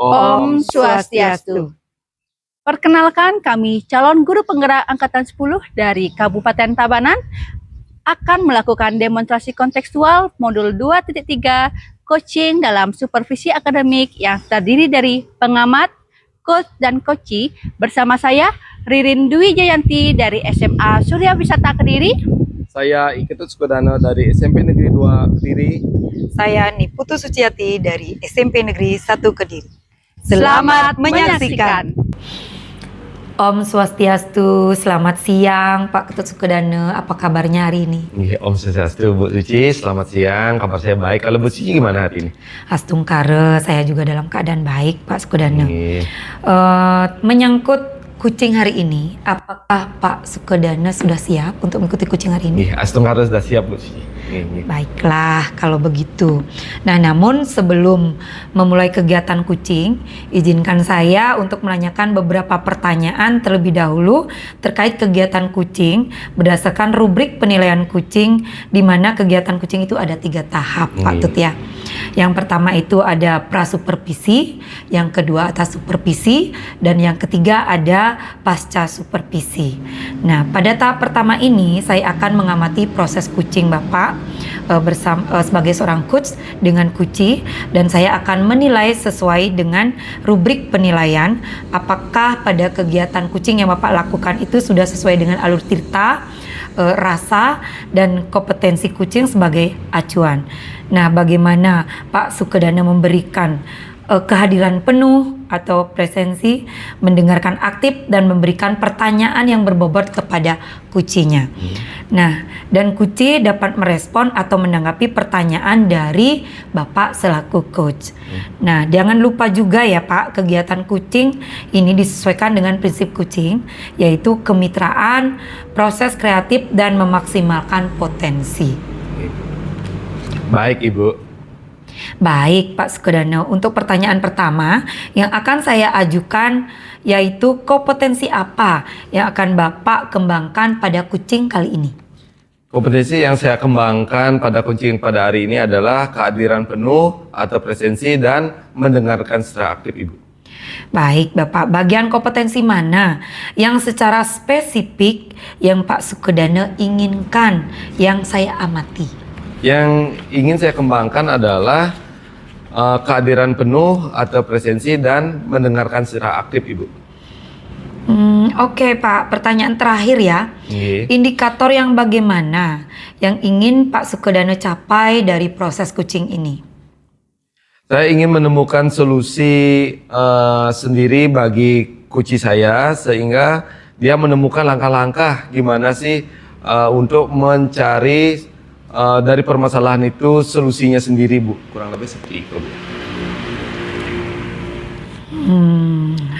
Om Swastiastu. Perkenalkan, kami calon guru penggerak Angkatan 10 dari Kabupaten Tabanan akan melakukan demonstrasi kontekstual modul 2.3 coaching dalam supervisi akademik yang terdiri dari pengamat, coach, dan coachee bersama saya Ririn Dwi Jayanti dari SMA Surya Wisata Kediri. Saya Iketut Sukodana dari SMP Negeri 2 Kediri. Saya Niputu Suciati dari SMP Negeri 1 Kediri. Selamat menyaksikan. Om Swastiastu, selamat siang Pak Ketut Sukodana, apa kabarnya hari ini? Om Swastiastu, Bu Suci, selamat siang, kabar saya baik. Kalau Bu Suci gimana hari ini? Astungkare, saya juga dalam keadaan baik Pak Sukodana. Menyangkut kucing hari ini, apakah Pak Sukodana sudah siap untuk mengikuti kucing hari ini? Astungkare sudah siap Bu Suci. Baiklah kalau begitu. Nah, namun sebelum memulai kegiatan kucing, izinkan saya untuk menanyakan beberapa pertanyaan terlebih dahulu terkait kegiatan kucing berdasarkan rubrik penilaian kucing, di mana kegiatan kucing itu ada 3 tahap, Pak Tut ya. Yang pertama itu ada prasupervisi, yang kedua atas supervisi, dan yang ketiga ada pasca supervisi. Nah, pada tahap pertama ini saya akan mengamati proses kucing Bapak sebagai seorang coach dengan kucing, dan saya akan menilai sesuai dengan rubrik penilaian apakah pada kegiatan kucing yang Bapak lakukan itu sudah sesuai dengan alur tirta, rasa, dan kompetensi kucing sebagai acuan. Nah, bagaimana Pak Sukodana memberikan kehadiran penuh atau presensi, mendengarkan aktif, dan memberikan pertanyaan yang berbobot kepada kucinya. Nah, dan kuci dapat merespon atau menanggapi pertanyaan dari Bapak selaku coach. Nah, jangan lupa juga ya Pak, kegiatan kucing ini disesuaikan dengan prinsip kucing, yaitu kemitraan, proses kreatif, dan memaksimalkan potensi. Baik Ibu. Baik Pak Sukodana, untuk pertanyaan pertama yang akan saya ajukan yaitu kompetensi apa yang akan Bapak kembangkan pada kucing kali ini? Kompetensi yang saya kembangkan pada kucing pada hari ini adalah kehadiran penuh atau presensi dan mendengarkan secara aktif Ibu. Baik Bapak, bagian kompetensi mana yang secara spesifik yang Pak Sukodana inginkan yang saya amati? Yang ingin saya kembangkan adalah kehadiran penuh atau presensi dan mendengarkan secara aktif Ibu. Oke Pak, pertanyaan terakhir ya. Indikator yang bagaimana yang ingin Pak Sukodana capai dari proses kucing ini? Saya ingin menemukan solusi sendiri bagi kucing saya, sehingga dia menemukan langkah-langkah gimana sih untuk mencari dari permasalahan itu solusinya sendiri Bu, kurang lebih seperti itu Bu.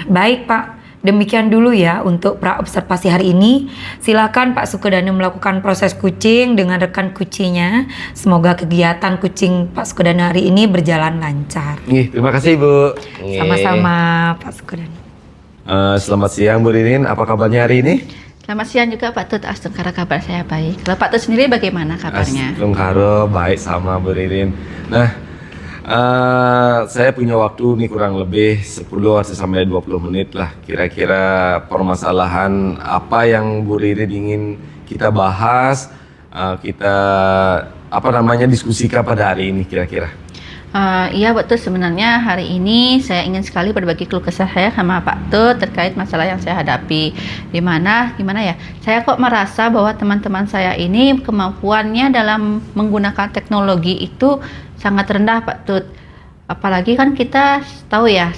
Baik Pak, demikian dulu ya untuk pra observasi hari ini. Silakan Pak Sukodana melakukan proses kucing dengan rekan kucingnya. Semoga kegiatan kucing Pak Sukodana hari ini berjalan lancar. Terima kasih Bu. Sama-sama Pak Sukodana. Selamat siang Bu Ririn, apa kabarnya hari ini? Selamat siang juga Pak Tut. Astungkara, kabar saya baik. Kalau Pak Tut sendiri bagaimana kabarnya? Astungkara baik sama Bu Ririn. Nah, saya punya waktu nih kurang lebih 10 sampai 20 menit lah. Kira-kira permasalahan apa yang Bu Ririn ingin kita bahas, kita diskusikan pada hari ini kira-kira. Iya betul, sebenarnya hari ini saya ingin sekali berbagi keluh kesah saya sama Pak Tut terkait masalah yang saya hadapi. Gimana ya, saya kok merasa bahwa teman-teman saya ini kemampuannya dalam menggunakan teknologi itu sangat rendah Pak Tut. Apalagi kan kita tahu ya,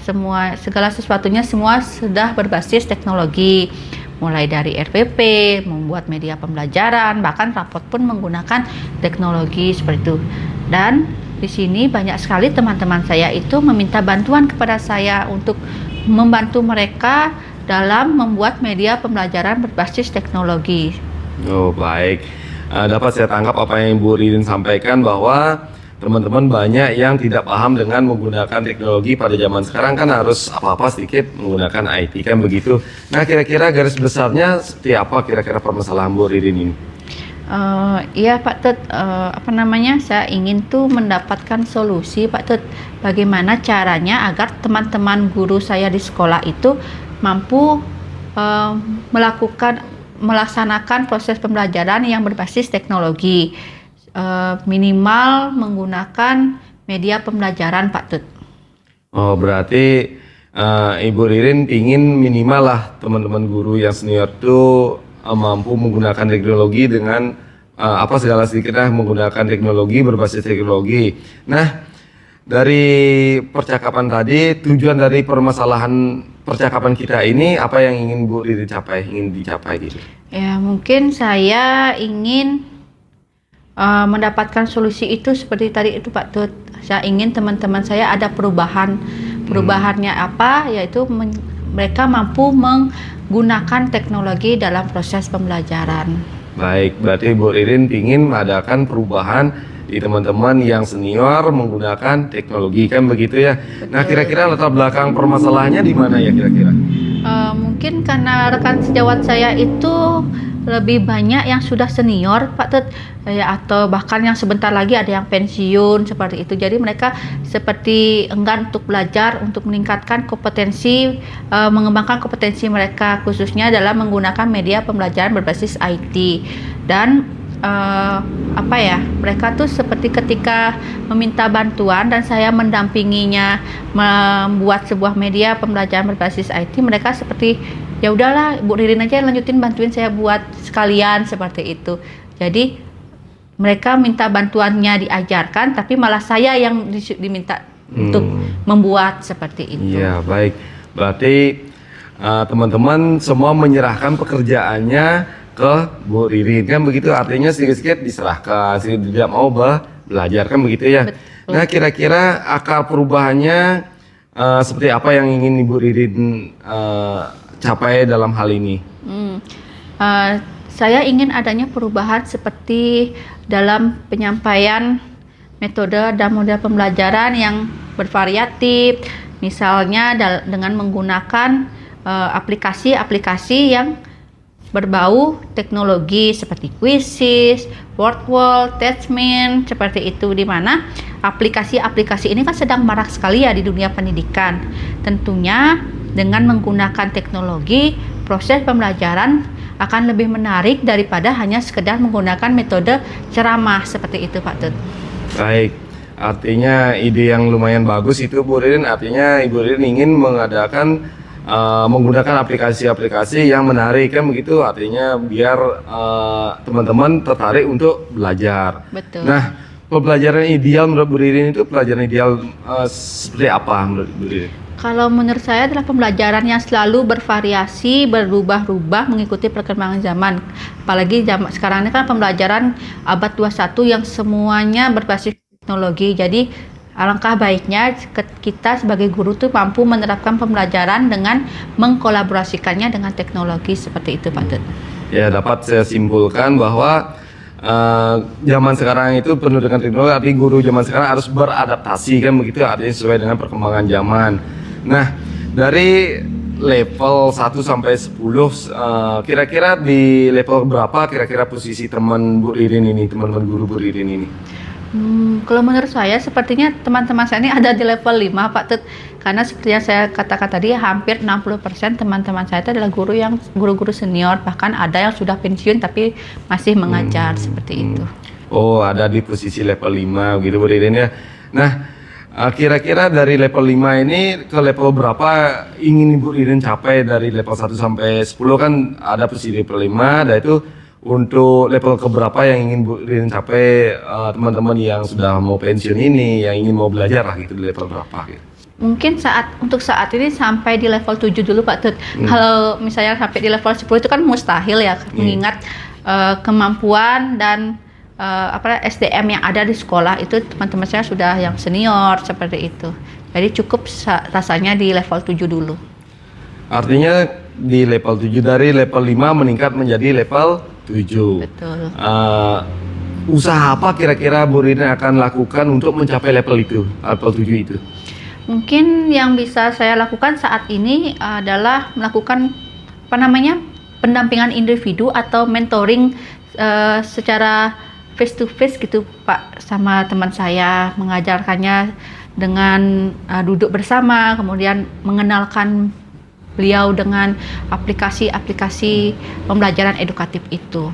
segala sesuatunya semua sudah berbasis teknologi. Mulai dari RPP, membuat media pembelajaran, bahkan rapot pun menggunakan teknologi seperti itu. Dan di sini banyak sekali teman-teman saya itu meminta bantuan kepada saya untuk membantu mereka dalam membuat media pembelajaran berbasis teknologi. Oh baik, dapat saya tangkap apa yang Bu Ririn sampaikan bahwa teman-teman banyak yang tidak paham dengan menggunakan teknologi pada zaman sekarang, kan harus apa-apa sedikit menggunakan IT kan begitu. Nah kira-kira garis besarnya seperti apa kira-kira permasalahan Bu Ririn ini? Iya Pak Tut, apa namanya, saya ingin tuh mendapatkan solusi Pak Tut, bagaimana caranya agar teman-teman guru saya di sekolah itu mampu eh, melaksanakan proses pembelajaran yang berbasis teknologi, minimal menggunakan media pembelajaran Pak Tut. Oh, berarti Ibu Ririn ingin minimal lah teman-teman guru yang senior tuh mampu menggunakan teknologi dengan apa segala sedikitnya menggunakan teknologi berbasis teknologi. Nah, dari percakapan tadi, tujuan dari permasalahan percakapan kita ini apa yang ingin Bu Ririn ingin dicapai gitu? Ya, mungkin saya ingin mendapatkan solusi itu seperti tadi itu Pak Tut. Saya ingin teman-teman saya ada perubahan. Perubahannya apa? Yaitu mereka mampu menggunakan teknologi dalam proses pembelajaran. Baik, berarti Bu Ririn ingin mengadakan perubahan di teman-teman yang senior menggunakan teknologi, kan begitu ya? Betul. Nah, kira-kira latar belakang permasalahannya di mana ya kira-kira? Mungkin karena rekan sejawat saya itu lebih banyak yang sudah senior Pak Tut, ya, atau bahkan yang sebentar lagi ada yang pensiun seperti itu. Jadi mereka seperti enggan untuk belajar, untuk meningkatkan kompetensi, mengembangkan kompetensi mereka khususnya dalam menggunakan media pembelajaran berbasis IT. Dan apa ya, mereka tuh seperti ketika meminta bantuan dan saya mendampinginya membuat sebuah media pembelajaran berbasis IT, mereka seperti ya udahlah Bu Ririn aja lanjutin, bantuin saya buat sekalian seperti itu. Jadi mereka minta bantuannya diajarkan, tapi malah saya yang diminta untuk membuat seperti itu. Iya, baik. Berarti teman-teman semua menyerahkan pekerjaannya ke Bu Ririn, kan begitu, artinya sedikit-sedikit diserahkan, sedikit tidak mau belajar, kan begitu ya. Betul. Nah, kira-kira akar perubahannya seperti apa yang ingin Ibu Ririn capai dalam hal ini? Saya ingin adanya perubahan seperti dalam penyampaian metode dan model pembelajaran yang bervariatif, misalnya dengan menggunakan aplikasi-aplikasi yang berbau teknologi seperti Quizzes, Wordwall, Attachment, seperti itu, di mana aplikasi-aplikasi ini kan sedang marak sekali ya di dunia pendidikan. Tentunya dengan menggunakan teknologi, proses pembelajaran akan lebih menarik daripada hanya sekedar menggunakan metode ceramah seperti itu Pak Tut. Baik, artinya ide yang lumayan bagus itu Bu Ririn, artinya Ibu Ririn ingin mengadakan menggunakan aplikasi-aplikasi yang menarik, kan begitu, artinya biar teman-teman tertarik untuk belajar. Betul. Nah, pembelajaran ideal menurut Bu Ririn itu pelajaran ideal seperti apa menurut Bu Ririn? Kalau menurut saya adalah pembelajaran yang selalu bervariasi, berubah-ubah mengikuti perkembangan zaman. Apalagi zaman sekarang ini kan pembelajaran abad 21 yang semuanya berbasis teknologi. Jadi alangkah baiknya kita sebagai guru tuh mampu menerapkan pembelajaran dengan mengkolaborasikannya dengan teknologi seperti itu Pak Tut. Ya, dapat saya simpulkan bahwa zaman sekarang itu penuh dengan teknologi, artinya guru zaman sekarang harus beradaptasi, kan begitu, artinya sesuai dengan perkembangan zaman. Nah, dari level 1 sampai 10 kira-kira di level berapa kira-kira posisi teman Bu Ririn ini, teman-teman guru Bu Ririn ini? Kalau menurut saya sepertinya teman-teman saya ini ada di level 5 Pak Tut, karena seperti yang saya katakan tadi hampir 60% teman-teman saya itu adalah guru-guru senior, bahkan ada yang sudah pensiun tapi masih mengajar seperti itu. Oh, ada di posisi level 5 gitu Bu Ririn ya. Nah, kira-kira dari level 5 ini ke level berapa ingin Ibu Ririn capai? Dari level 1 sampai 10 kan ada posisi level 5, dan itu untuk level keberapa yang ingin Bu Ririn capai teman-teman yang sudah mau pensiun ini, yang ingin mau belajar lah gitu, di level berapa gitu? Mungkin untuk saat ini sampai di level 7 dulu Pak Tut. Kalau misalnya sampai di level 10 itu kan mustahil ya, mengingat kemampuan dan SDM yang ada di sekolah itu teman-teman saya sudah yang senior seperti itu. Jadi cukup rasanya di level 7 dulu. Artinya di level 7, dari level 5 meningkat menjadi level 7. Betul. Usaha apa kira-kira Bu Ririn akan lakukan untuk mencapai level itu, level 7 itu? Mungkin yang bisa saya lakukan saat ini adalah melakukan pendampingan individu atau mentoring secara face to face gitu Pak sama teman saya, mengajarkannya dengan duduk bersama, kemudian mengenalkan beliau dengan aplikasi-aplikasi pembelajaran edukatif itu.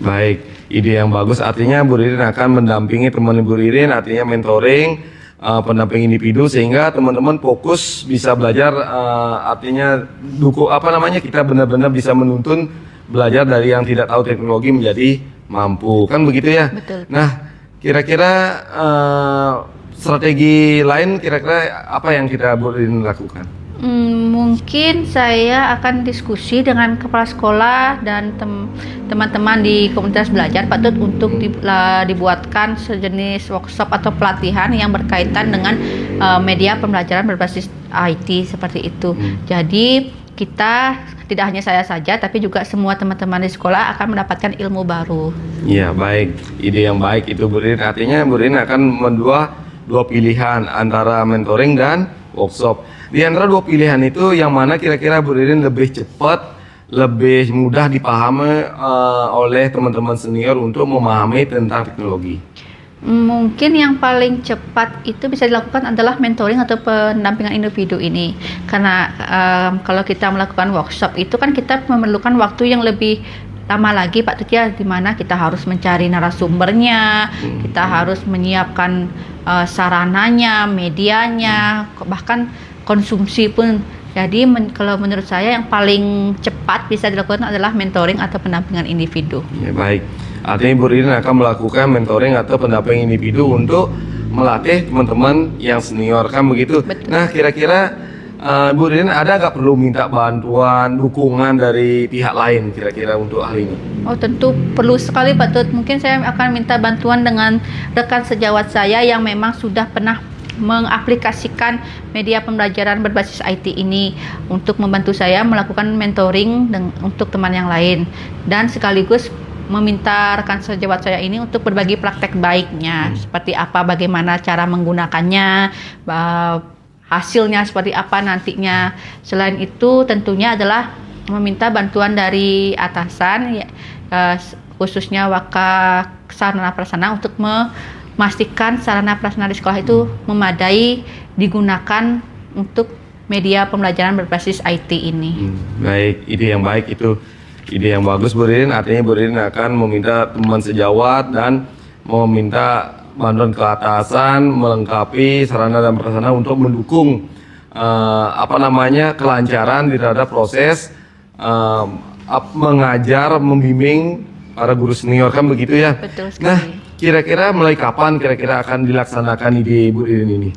Baik, ide yang bagus. Artinya Bu Ririn akan mendampingi teman Bu Ririn, artinya mentoring, pendamping individu sehingga teman-teman fokus bisa belajar. Artinya kita benar-benar bisa menuntun belajar dari yang tidak tahu teknologi menjadi mampu, kan begitu ya? Betul. Nah, kira-kira strategi lain kira-kira apa yang kita Bu Ririn lakukan? Mungkin saya akan diskusi dengan kepala sekolah dan teman-teman di komunitas belajar Pak Tut untuk dibuatkan sejenis workshop atau pelatihan yang berkaitan dengan media pembelajaran berbasis IT seperti itu. Jadi kita tidak hanya saya saja tapi juga semua teman-teman di sekolah akan mendapatkan ilmu baru. Iya, baik. Ide yang baik itu Bu Ririn. Artinya Bu Ririn akan dua pilihan antara mentoring dan workshop. Di antara dua pilihan itu yang mana kira-kira Bu Ririn lebih cepat, lebih mudah dipahami oleh teman-teman senior untuk memahami tentang teknologi? Mungkin yang paling cepat itu bisa dilakukan adalah mentoring atau pendampingan individu ini. Karena kalau kita melakukan workshop itu kan kita memerlukan waktu yang lebih lama lagi Pak Tut ya, di mana kita harus mencari narasumbernya, kita harus menyiapkan sarananya, medianya, bahkan konsumsi pun. Jadi kalau menurut saya yang paling cepat bisa dilakukan adalah mentoring atau pendampingan individu. Ya, baik. Artinya Bu Ririn akan melakukan mentoring atau pendampingan individu untuk melatih teman-teman yang senior, kan begitu? Betul. Nah, kira-kira Bu Ririn ada nggak perlu minta bantuan, dukungan dari pihak lain kira-kira untuk hal ini? Oh tentu perlu sekali Pak Tut. Mungkin saya akan minta bantuan dengan rekan sejawat saya yang memang sudah pernah mengaplikasikan media pembelajaran berbasis IT ini untuk membantu saya melakukan mentoring untuk teman yang lain, dan sekaligus meminta rekan sejawat saya ini untuk berbagi praktek baiknya, seperti apa, bagaimana cara menggunakannya, hasilnya seperti apa nantinya. Selain itu tentunya adalah meminta bantuan dari atasan, khususnya Waka Sarana Prasarana, untuk memastikan sarana prasarana di sekolah itu memadai digunakan untuk media pembelajaran berbasis IT ini. Baik, ide yang baik itu, ide yang bagus Bu Ririn. Artinya Bu Ririn akan meminta teman sejawat dan meminta bantuan ke atasan melengkapi sarana dan prasarana untuk mendukung kelancaran di terhadap proses mengajar, membimbing para guru senior, kan begitu ya? Betul sekali. Nah, kira-kira mulai kapan kira-kira akan dilaksanakan ide Bu Ririn ini?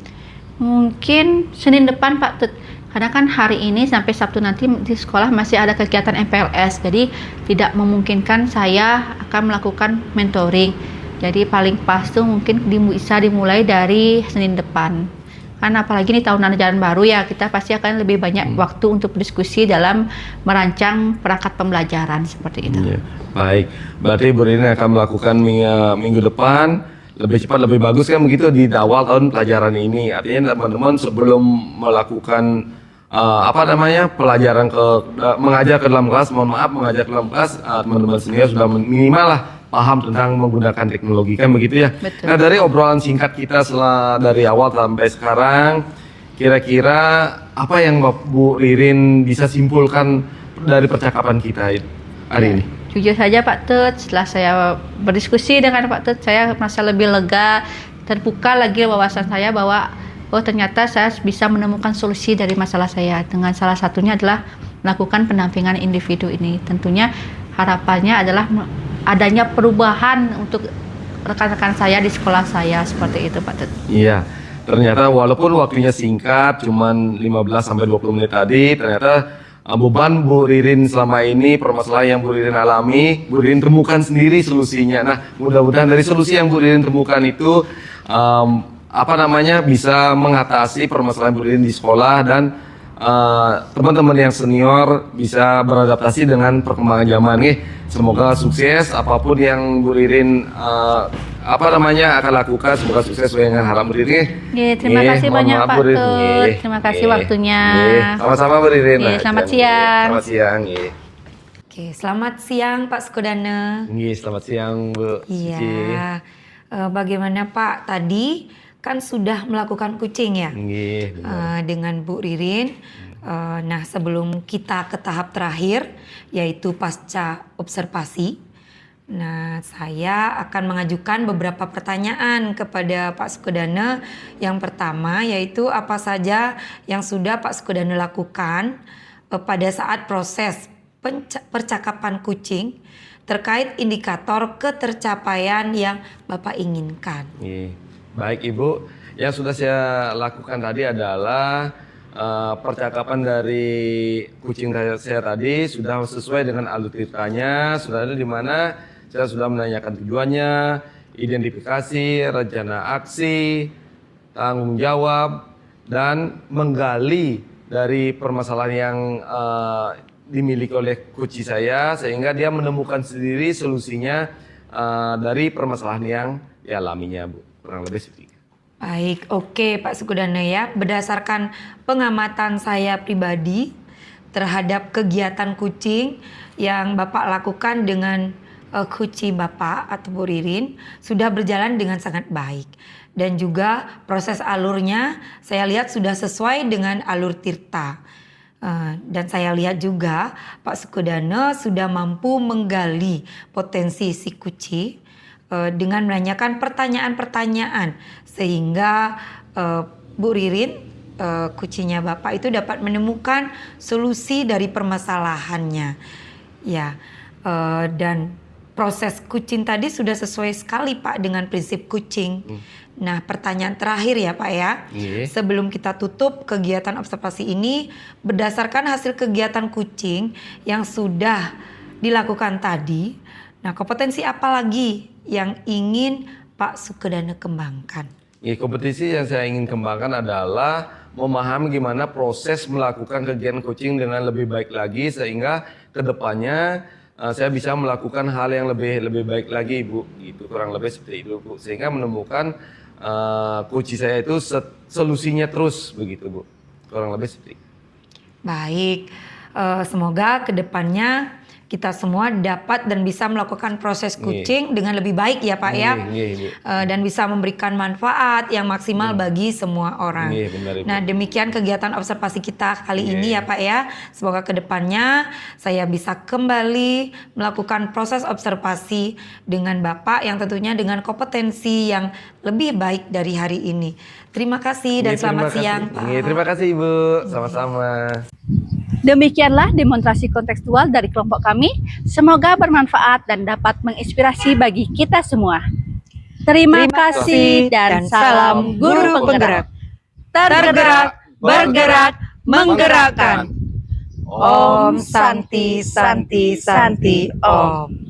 Mungkin Senin depan Pak Tut. Karena kan hari ini sampai Sabtu nanti di sekolah masih ada kegiatan MPLS, jadi tidak memungkinkan saya akan melakukan mentoring. Jadi paling pas tuh mungkin bisa dimulai dari Senin depan. Karena apalagi ini tahun ajaran baru ya, kita pasti akan lebih banyak waktu untuk berdiskusi dalam merancang perangkat pembelajaran seperti itu. Ya, baik, berarti Bu Ririn akan melakukan minggu depan, lebih cepat lebih bagus kan begitu di awal tahun pelajaran ini. Artinya teman-teman sebelum melakukan pelajaran mengajar ke dalam kelas, mengajar ke dalam kelas, teman-teman senior sudah minimal lah paham tentang menggunakan teknologi, kan begitu ya. Betul. Nah, dari obrolan singkat kita dari awal sampai sekarang, kira-kira apa yang Bu Ririn bisa simpulkan dari percakapan kita hari ini? Jujur saja Pak Tut, setelah saya berdiskusi dengan Pak Tut, saya merasa lebih lega, terbuka lagi wawasan saya bahwa ternyata saya bisa menemukan solusi dari masalah saya. Dengan salah satunya adalah melakukan pendampingan individu ini. Tentunya harapannya adalah adanya perubahan untuk rekan-rekan saya di sekolah saya, seperti itu Pak Tut. Iya, ternyata walaupun waktunya singkat, cuman 15-20 menit tadi, ternyata beban Bu Ririn selama ini, permasalahan yang Bu Ririn alami, Bu Ririn temukan sendiri solusinya. Nah, mudah-mudahan dari solusi yang Bu Ririn temukan itu bisa mengatasi permasalahan Bu Ririn di sekolah, dan teman-teman yang senior bisa beradaptasi dengan perkembangan zaman nih. Semoga sukses apapun yang Bu Ririn akan lakukan, semoga sukses sesuai dengan harapan Bu Ririn. Terima kasih banyak Pak Tut. Terima kasih waktunya. Sama-sama Bu Ririn. Selamat siang. Selamat siang. Oke, selamat siang Pak Sukudana. Nggih, selamat siang Bu Cici. Iya, bagaimana Pak? Tadi kan sudah melakukan kucing ya Nggih, benar. dengan Bu Ririn. Nah, sebelum kita ke tahap terakhir, yaitu pasca observasi. Nah, saya akan mengajukan beberapa pertanyaan kepada Pak Sukudana. Yang pertama yaitu apa saja yang sudah Pak Sukudana lakukan pada saat proses percakapan kucing terkait indikator ketercapaian yang Bapak inginkan. Nggih. Baik Ibu, yang sudah saya lakukan tadi adalah percakapan dari kucing saya tadi sudah sesuai dengan alur ceritanya, sudah ada di mana saya sudah menanyakan tujuannya, identifikasi, rencana aksi, tanggung jawab, dan menggali dari permasalahan yang dimiliki oleh kucing saya sehingga dia menemukan sendiri solusinya dari permasalahan yang dialaminya, Bu. Kurang lebih seperti itu. Baik, oke Pak Sukudana ya. Berdasarkan pengamatan saya pribadi terhadap kegiatan kucing yang Bapak lakukan dengan kucing Bapak atau Bu Ririn sudah berjalan dengan sangat baik. Dan juga proses alurnya saya lihat sudah sesuai dengan alur Tirta. Dan saya lihat juga Pak Sukudana sudah mampu menggali potensi si kucing dengan menanyakan pertanyaan-pertanyaan sehingga Bu Ririn kucingnya Bapak itu dapat menemukan solusi dari permasalahannya. Ya, dan proses kucing tadi sudah sesuai sekali Pak dengan prinsip kucing. Nah, pertanyaan terakhir ya Pak ya. Sebelum kita tutup kegiatan observasi ini, berdasarkan hasil kegiatan kucing yang sudah dilakukan tadi, nah kompetensi apa lagi yang ingin Pak Sukudana kembangkan? Kompetisi yang saya ingin kembangkan adalah memahami gimana proses melakukan kegiatan coaching dengan lebih baik lagi sehingga kedepannya saya bisa melakukan hal yang lebih baik lagi, Bu. Itu kurang lebih seperti itu, Bu. Sehingga menemukan kunci saya itu solusinya terus begitu, Bu. Kurang lebih seperti itu. Baik, semoga kedepannya kita semua dapat dan bisa melakukan proses kucing dengan lebih baik ya Pak ya. Dan bisa memberikan manfaat yang maksimal bagi semua orang. Benar, nah demikian kegiatan observasi kita kali ini ya Pak ya. Semoga kedepannya saya bisa kembali melakukan proses observasi dengan Bapak yang tentunya dengan kompetensi yang lebih baik dari hari ini. Terima kasih dan selamat siang Pak. Terima kasih Ibu, sama-sama. Demikianlah demonstrasi kontekstual dari kelompok kami. Semoga bermanfaat dan dapat menginspirasi bagi kita semua. Terima kasih dan salam guru penggerak. Tergerak, bergerak, menggerakkan. Om Santi Santi Santi Om.